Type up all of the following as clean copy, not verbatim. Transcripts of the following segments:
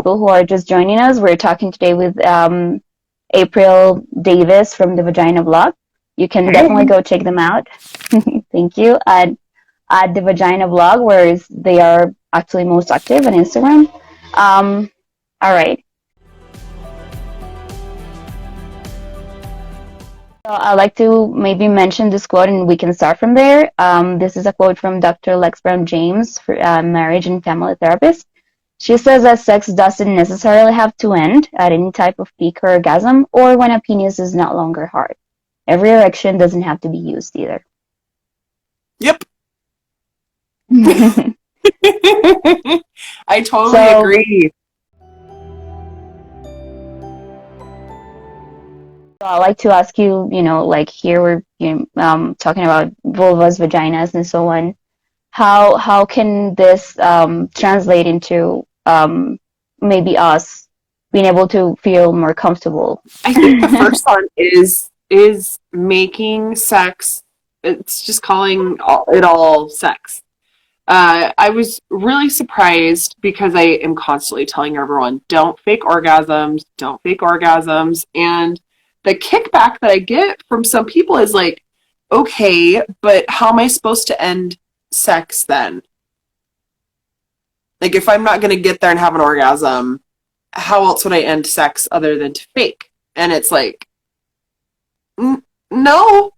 people who are just joining us, we're talking today with April Davis from the Vagina Blog. You can definitely go check them out. Thank you. At the Vagina Blog, where they are actually most active on Instagram. All right. So I'd like to maybe mention this quote and we can start from there. This is a quote from Dr. Lex Brown James, marriage and family therapist. She says that sex doesn't necessarily have to end at any type of peak or orgasm or when a penis is no longer hard. Every erection doesn't have to be used either. Yep. I totally agree. So I'd like to ask you, like here we're talking about vulvas, vaginas, and so on. How can this translate into maybe us being able to feel more comfortable? I think the first one is making sex. It's just calling it all sex. I was really surprised because I am constantly telling everyone, don't fake orgasms, don't fake orgasms. And the kickback that I get from some people is like, okay, but how am I supposed to end sex then? Like, if I'm not going to get there and have an orgasm, how else would I end sex other than to fake? And it's like, no.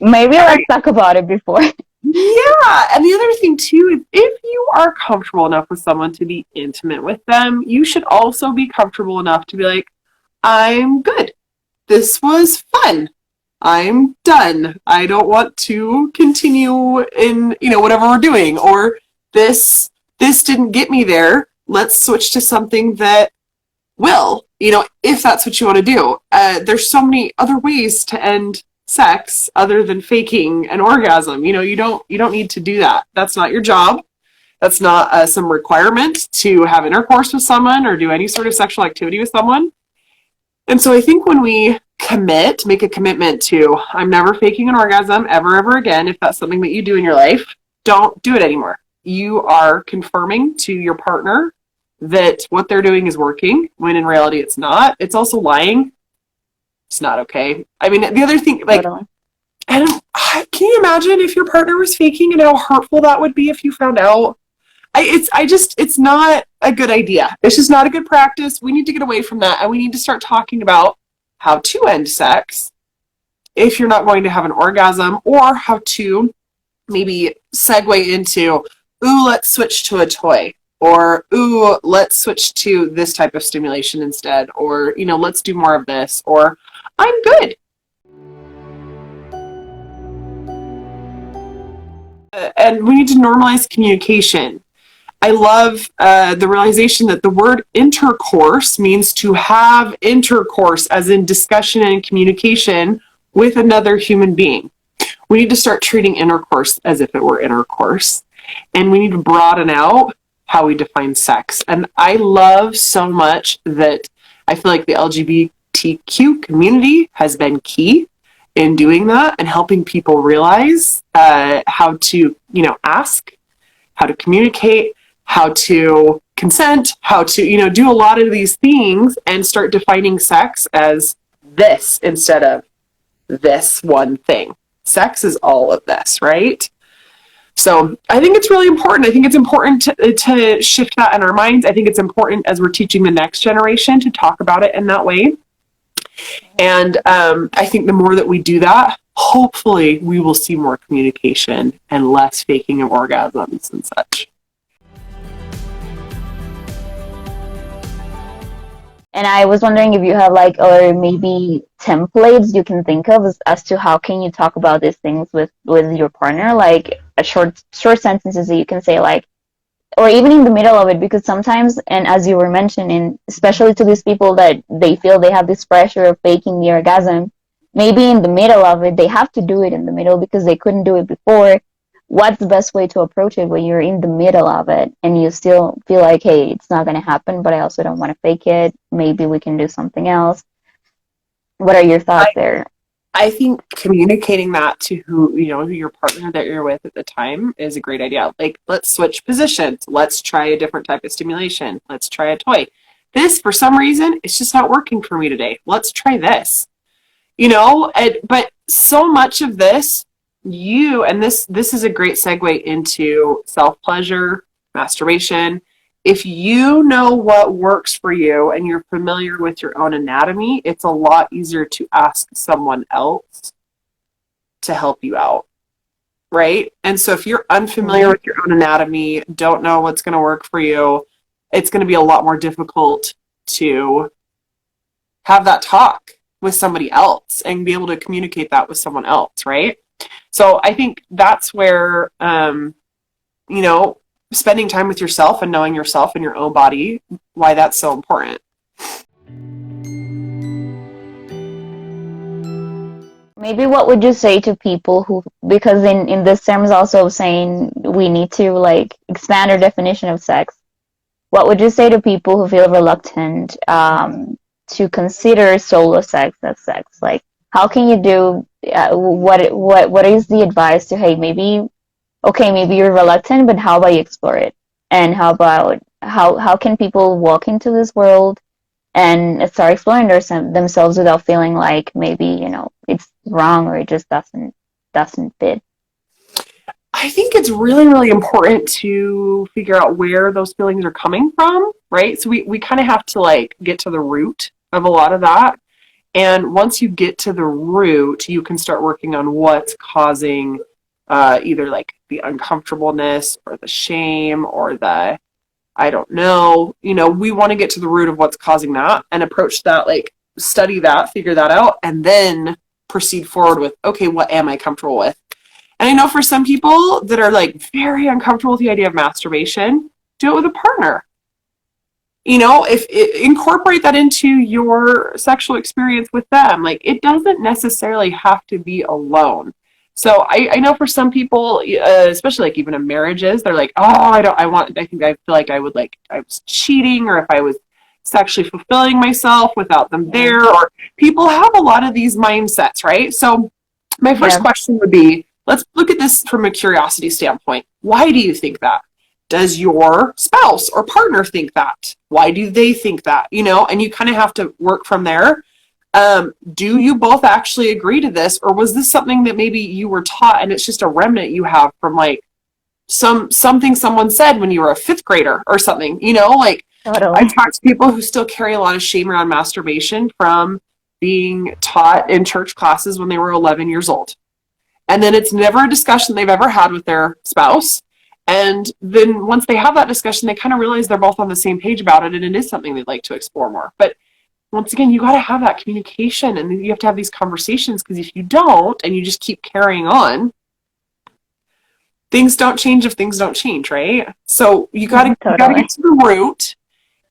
Maybe let's talk about it before. Yeah, and the other thing too is if you are comfortable enough with someone to be intimate with them, you should also be comfortable enough to be like, I'm good. This was fun. I'm done. I don't want to continue in, whatever we're doing, or this didn't get me there. Let's switch to something that will, if that's what you want to do. There's so many other ways to end sex other than faking an orgasm. You don't need to do that. That's not your job. That's not some requirement to have intercourse with someone or do any sort of sexual activity with someone. And so I think when we make a commitment to, I'm never faking an orgasm ever again, if that's something that you do in your life, don't do it anymore. You are confirming to your partner that what they're doing is working, when in reality it's not. It's also lying. It's not okay. I mean, the other thing, like, can you imagine if your partner was faking and how hurtful that would be if you found out? It's not a good idea. It's just not a good practice. We need to get away from that, and we need to start talking about how to end sex if you're not going to have an orgasm, or how to maybe segue into, ooh, let's switch to a toy, or ooh, let's switch to this type of stimulation instead, or let's do more of this, or I'm good. And we need to normalize communication. I love the realization that the word intercourse means to have intercourse, as in discussion and communication with another human being. We need to start treating intercourse as if it were intercourse. And we need to broaden out how we define sex. And I love so much that I feel like the LGBTQ community has been key in doing that and helping people realize how to, ask, how to communicate, how to consent, how to, do a lot of these things and start defining sex as this instead of this one thing. Sex is all of this, right? So I think it's really important. I think it's important to shift that in our minds. I think it's important as we're teaching the next generation to talk about it in that way. And I think the more that we do that, hopefully we will see more communication and less faking of orgasms and such. And I was wondering if you have or maybe templates you can think of as to how can you talk about these things with your partner, like a short sentences that you can say, or even in the middle of it, because sometimes, and as you were mentioning, especially to these people that they feel they have this pressure of faking the orgasm, maybe in the middle of it, they have to do it in the middle because they couldn't do it before. What's the best way to approach it when you're in the middle of it and you still feel like, hey, it's not going to happen, but I also don't want to fake it. Maybe we can do something else. What are your thoughts there? I think communicating that to who, who your partner that you're with at the time is a great idea. Like, let's switch positions. Let's try a different type of stimulation. Let's try a toy. This, for some reason, it's just not working for me today. Let's try this. But so much of this, this is a great segue into self-pleasure, masturbation. If you know what works for you and you're familiar with your own anatomy, it's a lot easier to ask someone else to help you out, right? And so if you're unfamiliar Right. with your own anatomy, don't know what's going to work for you, it's going to be a lot more difficult to have that talk with somebody else and be able to communicate that with someone else, right? So I think that's where, you know, spending time with yourself and knowing yourself and your own body, why that's so important. Maybe what would you say to people who, because in this terms also saying we need to like expand our definition of sex. What would you say to people who feel reluctant to consider solo sex as sex? Like, how can you do what is the advice to, hey, maybe okay, maybe you're reluctant, but how about you explore it? And how about how can people walk into this world and start exploring themselves without feeling like maybe, it's wrong or it just doesn't fit? I think it's really, really important to figure out where those feelings are coming from, right? So we kind of have to like get to the root of a lot of that. And once you get to the root, you can start working on what's causing either like the uncomfortableness or the shame or the, I don't know. We want to get to the root of what's causing that and approach that, like study that, figure that out, and then proceed forward with, okay, what am I comfortable with? And I know for some people that are like very uncomfortable with the idea of masturbation, do it with a partner. If incorporate that into your sexual experience with them. Like, it doesn't necessarily have to be alone. So I know for some people, especially like even in marriages, they're like, oh, I think I feel like I was cheating, or if I was sexually fulfilling myself without them Yeah. there, or people have a lot of these mindsets, right? So my first Yeah. question would be, let's look at this from a curiosity standpoint. Why do you think that? Does your spouse or partner think that? Why do they think that? And you kind of have to work from there. Do you both actually agree to this, or was this something that maybe you were taught and it's just a remnant you have from like something someone said when you were a fifth grader or something? Like, I've Totally. talked to people who still carry a lot of shame around masturbation from being taught in church classes when they were 11 years old. And then it's never a discussion they've ever had with their spouse. And then once they have that discussion, they kind of realize they're both on the same page about it, and it is something they'd like to explore more. But once again, you got to have that communication, and you have to have these conversations, because if you don't and you just keep carrying on, things don't change if things don't change, right? So you got to Totally. get to the root.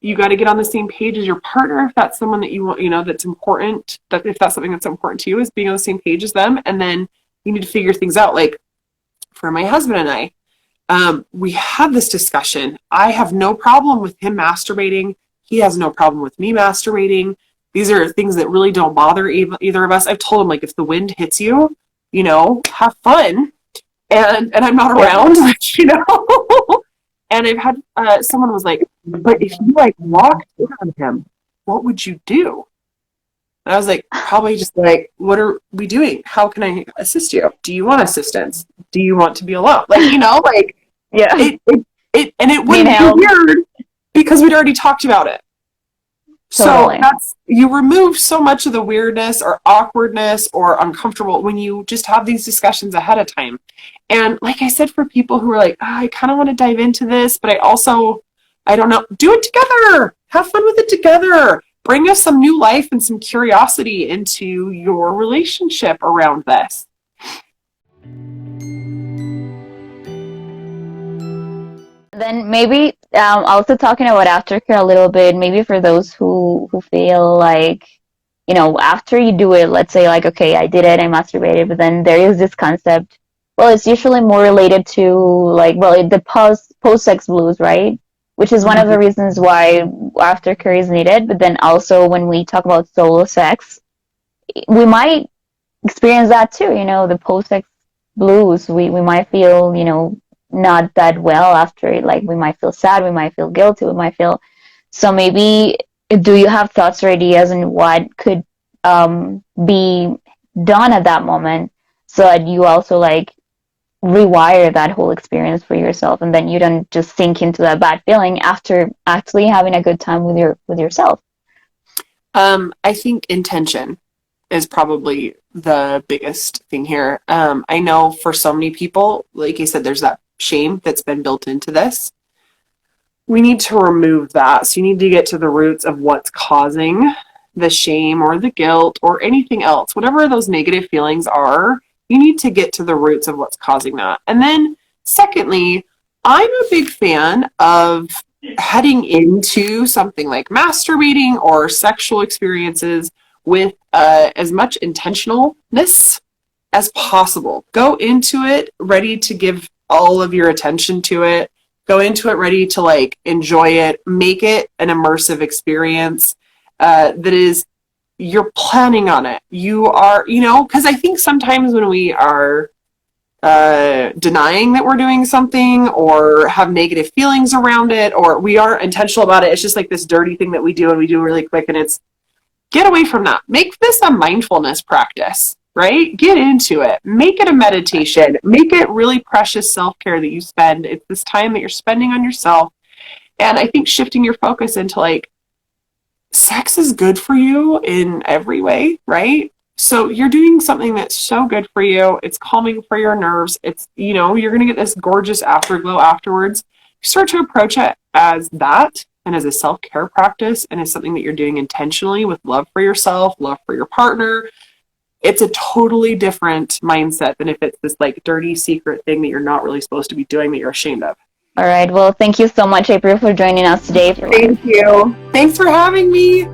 You got to get on the same page as your partner if that's someone that you want, that's important. That if that's something that's important to you, is being on the same page as them, and then you need to figure things out. Like for my husband and I, we had this discussion. I have no problem with him masturbating. He has no problem with me masturbating. These are things that really don't bother either of us. I've told him, like, if the wind hits you, have fun. And I'm not Yep. around, And I've had someone was like, but if you like walked in on him, what would you do? And I was like, probably just like, what are we doing? How can I assist you? Do you want assistance? Do you want to be alone? Like, like Yeah. and it Need wouldn't be help. weird because we'd already talked about it. So Totally. that's, you remove so much of the weirdness or awkwardness or uncomfortable when you just have these discussions ahead of time. And like I said, for people who are like, oh, I kind of want to dive into this, but I don't know, do it together. Have fun with it together. Bring us some new life and some curiosity into your relationship around this. Then maybe also talking about aftercare a little bit, maybe for those who feel like, after you do it, let's say like, okay, I did it, I masturbated, but then there is this concept. Well, it's usually more related to like, well, the post sex blues, right? Which is one of the Mm-hmm. reasons why aftercare is needed. But then also when we talk about solo sex, we might experience that too, the post-sex blues. We might feel, not that well after it. Like we might feel sad, we might feel guilty, we might feel. So maybe, do you have thoughts or ideas on what could be done at that moment so that you also like rewire that whole experience for yourself, and then you don't just sink into that bad feeling after actually having a good time with yourself? I think intention is probably the biggest thing here. I know for so many people, like I said, there's that shame that's been built into this. We need to remove that. So you need to get to the roots of what's causing the shame or the guilt or anything else, whatever those negative feelings are. You need to get to the roots of what's causing that. And then, secondly, I'm a big fan of heading into something like masturbating or sexual experiences with as much intentionalness as possible. Go into it ready to give all of your attention to it. Go into it ready to like enjoy it, make it an immersive experience that is, you're planning on it. You are, because I think sometimes when we are denying that we're doing something or have negative feelings around it, or we are intentional about it, it's just like this dirty thing that we do and we do really quick, and it's, get away from that. Make this a mindfulness practice, right? Get into it. Make it a meditation. Make it really precious self-care that you spend. It's this time that you're spending on yourself. And I think shifting your focus into like, sex is good for you in every way, right? So you're doing something that's so good for you. It's calming for your nerves. It's, you're going to get this gorgeous afterglow afterwards. You start to approach it as that and as a self-care practice and as something that you're doing intentionally with love for yourself, love for your partner. It's a totally different mindset than if it's this like dirty secret thing that you're not really supposed to be doing that you're ashamed of. All right. Well, thank you so much, April, for joining us today. Thank you. Thanks for having me.